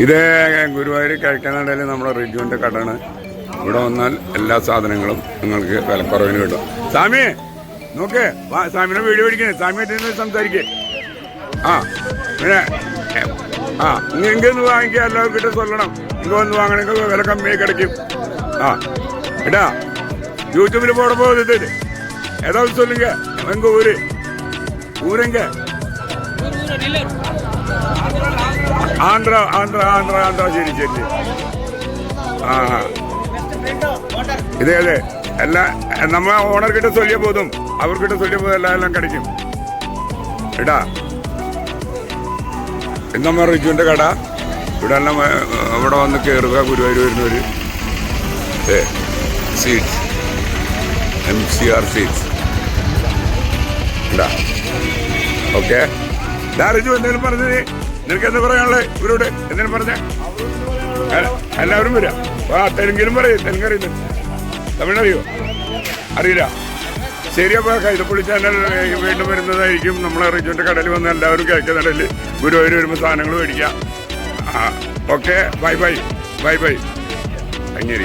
ഇത് ഗുരുവായൂർ കിഴക്കനടയിൽ നമ്മുടെ റിജുവിൻ്റെ കടയാണ്. ഇവിടെ വന്നാൽ എല്ലാ സാധനങ്ങളും നിങ്ങൾക്ക് വിലക്കുറവിന് കിട്ടും. സ്വാമി നോക്കേ, സ്വാമിനെ വീഡിയോ പിടിക്കണേ, സ്വാമിയായിട്ട് സംസാരിക്കേ. ആ പിന്നെ ഇങ്ങനെ ഒന്ന് വാങ്ങിക്കുക, എല്ലാവർക്കിട്ട് சொல்லണം. ഇങ്ങ വന്ന് വാങ്ങണമെങ്കിൽ വില കമ്മിയായി കിടക്കും. ஏடா யூடியூப்ல போட போகுது இது, ஏதாவது சொல்லுங்க. எங்க ஊரு? ஊருங்க ആന്ധ്ര ആന്ധ്ര ആന്ധ്ര ആന്ധ്ര. ശരി ശരി. ഇതേ അതെ, എല്ലാം നമ്മ ഓണർക്കിட்ட ചൊല്ലിയ പോതും അവർക്കിட்ட ചൊല്ലിയ പോതും എല്ലാം കിടക്കും. ഇടാ നമ്മ റിജുവിന്റെ കട ഇവിടെ എല്ലാം ഇവിടെ വന്ന് കയറുക. ഗുരുവായൂർ വരുന്നവര് സീറ്റ്സ് MCR സീറ്റ്സ് ഇടാ. ഓക്കെ, റിജു എന്തെങ്കിലും പറഞ്ഞത് നിനക്ക് എന്താ പറയാനുള്ളത്? ഇവരോട് എന്തെങ്കിലും പറഞ്ഞ എല്ലാവരും വരാം. തെലുങ്കിലും പറയും. തെലുങ്കറിയുന്നു, തമിഴറിയോ? അറിയില്ല. ശരി, അപ്പോൾ കൈതപ്പൊളി ചാനൽ വീണ്ടും വരുന്നതായിരിക്കും. നമ്മളെ റിജുവിൻ്റെ കടയിൽ വന്ന് എല്ലാവരും കേൾക്കുന്നുണ്ടല്ലേ ഗുരുവായൂർ വരുമ്പോൾ സാധനങ്ങൾ മേടിക്കാം. Okay, bye bye bye bye. അങ്ങനെ